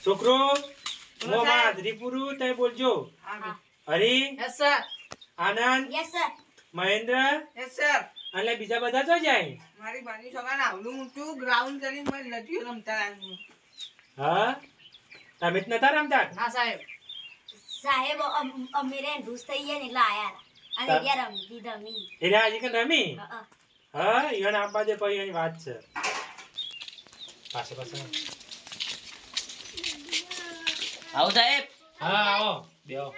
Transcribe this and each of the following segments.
છોકરો મોહમ્મદ રીપુરુ તે બોલજો. Hari yes sir. Anand yes sir. Mahendra yes sir. અને બીજા બધા તો જાય. મારી બાની છોકરાને આવડું મોટું ગ્રાઉન્ડ કરીને મને લઠીઓ રમતા લાગ્યું. હા તમે જ નતા રમતા? ના સાહેબ. સાહેબ અમે રે રૂસ થઈ ગયા ને એટલે આયા અને યાર રમતી ધમી. એટલે આજે કે રમી? હા હા ઈવન આપવા દે પછી એની વાત છે. પાસે પાસે આવો સાહેબ. હા આવો બેહો.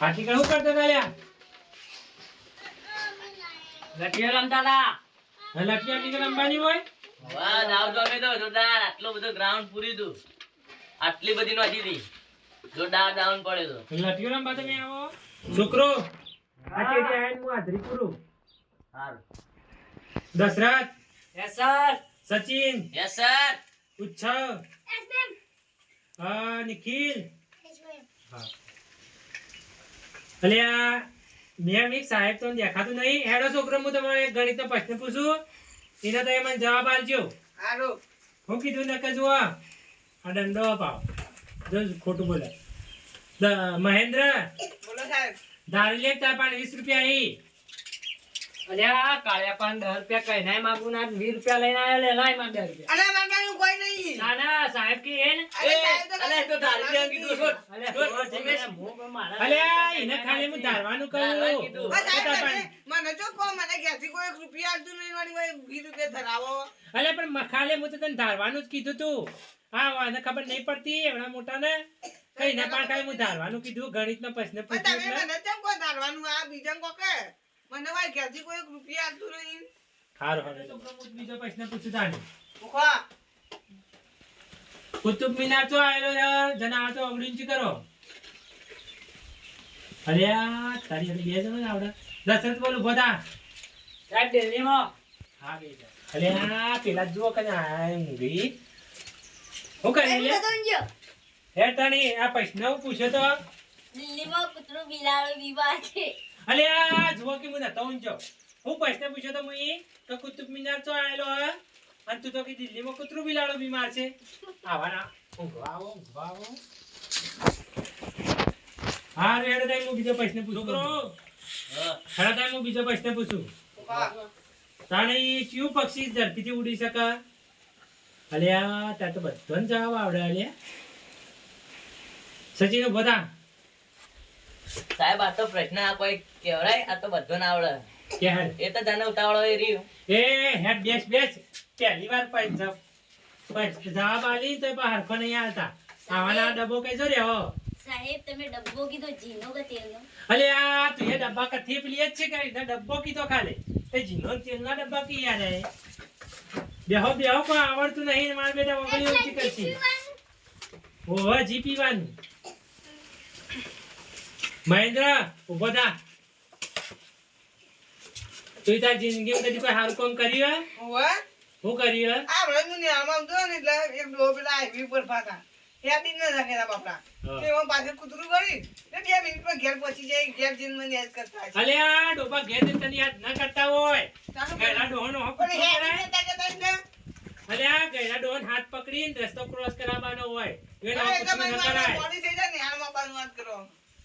હાથી કેવું કરતા હતા લ્યા? લઠીઓ રમતા હતા. લઠિયા કી રમવાની હોય? વાહ દાવ તો અમે તો જોરદાર આટલું બધું ગ્રાઉન્ડ પૂરી હતું. આટલી બધી નહોતી હતી. જોરદાર ડાઉન પડ્યો તો. લઠિયો રમવા તમે આવો. છોકરો આ ચેડી આયન મુ હાજરી પૂરું. સારું. Dashrath yes sir. Sachin yes sir. ઉચ્છવ નિખિલ હા. અલ્યા મેં એક સાહેબ તો દેખાતું નહીં. હેડો છોકરો હું તમારે એક ગણિતનો પ્રશ્ન પૂછું એનો તમે મને જવાબ આપજો. હારું. હું કીધું ને કે જુઓ આ દંડો અપાવ જો ખોટું બોલે. મહેન્દ્ર બોલો સાહેબ. ધારી લે તાર પાસે 20 રૂપિયા અહીં. અલ્યા કાળિયા પાન 10 રૂપિયા કઈ નાય માગું ના 20 રૂપિયા લઈને આયો લે લાય માં 2 રૂપિયા. અરે મારા પાસે કોઈ નહીં. ના ના સાહેબ કે હે ને અરે સાહેબ અલે તો ધારી લે કીધું છો. અલ્યા એને ખાલી હું ધારવાનું કહું. કીધું. બસ સાહેબ મને જો કો મને ઘેરથી કોઈ 1 રૂપિયા આલતું નહીં વાળી ભાઈ 20 રૂપિયા ધરાવો. અલ્યા પણ ખાલી હું તો તને ધારવાનું જ કીધું તું. હા વાને ખબર નહીં પડતી એવડા મોટા ને કઈ ના પણ ખાલી હું ધારવાનું કીધું. ગણિતનો પ્રશ્ન પણ પૂછ્યો તમે મને કેમ કોઈ ધારવાનું આ બીજા કો કે મને ભાઈ ઘેરથી કોઈ 1 રૂપિયા આલતું નહીં. હારું હારું છોકરો હું બીજો પ્રશ્ન પૂછું તાને. મુખા કુતુબ મિનાર તો આવેલો છે જના તો અવડીંચી કરો. અલ્યા તારી હાથે બે જણ આવડે. દશરથ બોલું બધા સાહેબ દિલ્હીમાં. હા બે જણ. અલ્યા પેલા જુઓ કને આ મૂવી હું કરી લે હે તાણી આ પ્રશ્ન હું પૂછ્યો તો. દિલ્હીમાં કૂતરું બિલાડું બીમાર છે. અલ્યા જુઓ કે મને તો ઊંચો હું પ્રશ્ન પૂછ્યો તો મુઈ તો કુતુબ મિનાર તો આવેલો હે અને તું તો કે દિલ્હીમાં કૂતરું બિલાડો બીમાર છે. આવાના ઊંઘવા આવો ઊંઘવા આવો. હા રેડ દઈ હું બીજો પ્રશ્ન પૂછું. છોકરો ખરા ટાઈમ હું બીજો પ્રશ્ન પૂછું. મુખા તાણી કયું પક્ષી ઝડપીથી ઉડી શકે? અલ્યા તાર તો બધાને જવાબ આવડે. અલ્યા સચિન ઉભો થા. સાહેબ આ તો પ્રશ્ન આ કોઈ કેવડાય આ તો બધો ના આવડે. કે હેડ એ તો તને ઉતાવળો એ રહ્યું. એ હેડ બેસ બેસ પહેલી વાર જવાબ આલી તો પણ હરખો નહીં આવતા. આવાના ડબ્બો કઈજો રહ્યો. સાહેબ તમે ડબ્બો કીધો જીનો કે તેલનો? અલે આ તું એ ડબ્બા કથી પેલી જ છે કઈ ડબ્બો કીધો ખાલી તે જીનો તેલના ડબ્બા કી યાર હે. બેહો બેહો કોઈ આવડતું નહીં ને મારા બેટા વગળી ઓછી કરશી. ઓહો જીપી વન. મહેન્દ્ર ઉભો થા. તું તાર જિંદગીમાં કદી કોઈ સારું કામ કર્યું હે? ઓવે શું કર્યું હે? આ ભલે હું ન્યામાં આવતો ને એટલે એક ડો પેલા હાઈવે ઉપર ફાતા હેડી ન રાખેલા બાપડા તે હું પાછળ કૂતરું કરી ને 2 મિનિટમાં ઘેર પહોંચી જાય. ઘેર જઈને મને યાદ કરતા હશે. અલે આ ડોબા ઘેર જઈને તને યાદ ના કરતા હોય. ચાલો ગયડા ડોહોનો હક પણ ઉઠો હેડી કરાય. જતા જતા એટલે અલે આ ગયડા ડોહોને હાથ પકડીને રસ્તો ક્રોસ કરાવવાનો હોય. એને હવે હક ઉઠો ન કરાય. મોડી થઈ જાય ને હાલમાં બાનું વાત કરો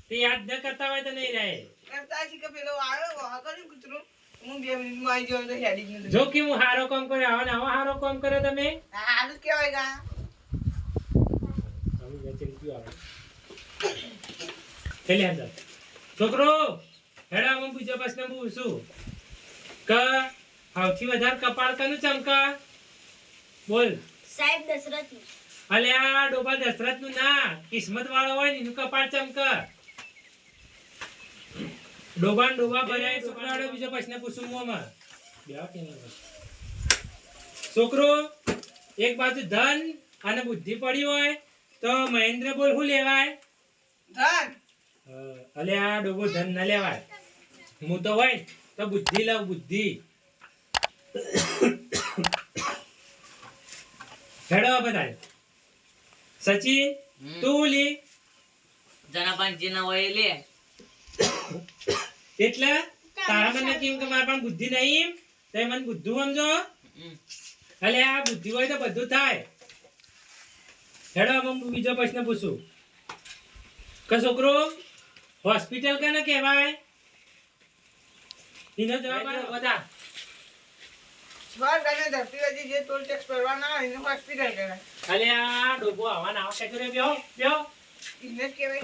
તે યાદ ન કરતા હોય તો નહીં રહે. કરતા છે કે પેલો આવ્યો વાહ કર્યું કૂતરું હું 2 મિનિટમાં આવી જાઉં તો હેડી જ નથી. જો કે હું હારો કામ કર્યો આવો ને આવો હારો કામ કર્યો તમે. હાલ જ કહેવાય કા ચાલી અંદર. છોકરો હેડા હું બીજો પ્રશ્ન પૂછું કે સૌથી વધારે કપાળ કનું ચમકા? બોલ. સાહેબ દશરથનું. અલે આ ડોબા દશરથ નું ના કિસ્મત વાળો હોય ને એનું કપાળ ચમકે. ડોબા ને ડોબા ભર્યા છોકરાડો બીજો પ્રશ્ન પૂછું મોમાં. છોકરો એક બાજુ ધન અને બુદ્ધિ પડી હોય તો મહેન્દ્ર બોલ શું લેવાય? ધન અલે આ ડોબો ધન ના લેવાય. હું તો હોય તો બુદ્ધિ લઉં બુદ્ધિ. હેડો બધા. સચિન તું લી જના પાંચ જે ના હોય એ લે. એટલે તારા મને કેમ કે મારા પણ બુદ્ધિ નહીં તો મને બુદ્ધુ સમજો અલે આ બુદ્ધિ હોય તો બધું થાય હેડો હું બીજો પ્રશ્ન પૂછું કે છોકરો હોસ્પિટલ કેને કહેવાય એનો જવાબ આપો બધા સ્વર્ગ અને ધરતી વચ્ચે જે ટોલ ટેક્સ ભરવાના હોય એને હોસ્પિટલ કહેવાય. અલે આ ડોબો આવા ના કે કરે બેહો બેહો એને જ કહેવાય.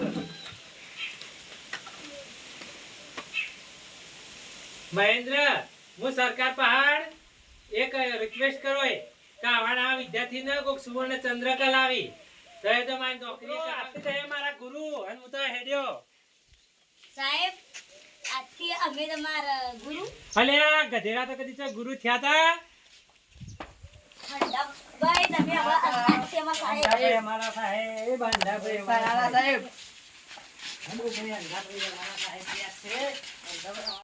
મહેન્દ્ર હું સરકાર પહાડ એક રિક્વેસ્ટ કરો કે આવાના વિદ્યાર્થીને કોઈક સુવર્ણ ચંદ્રક લાવી તો એ તો મારી નોકરી આપી મારા ગુરુ અને હું તો હેડ્યો સાહેબ આજથી અમે તમારા ગુરુ અલે આ ગધેડા તો કદી તો ગુરુ થયા તા ભાઈ તમે હવે આજથી અમારા સાહેબ અમારા સાહેબ બંધાભાઈ સારા સાહેબ.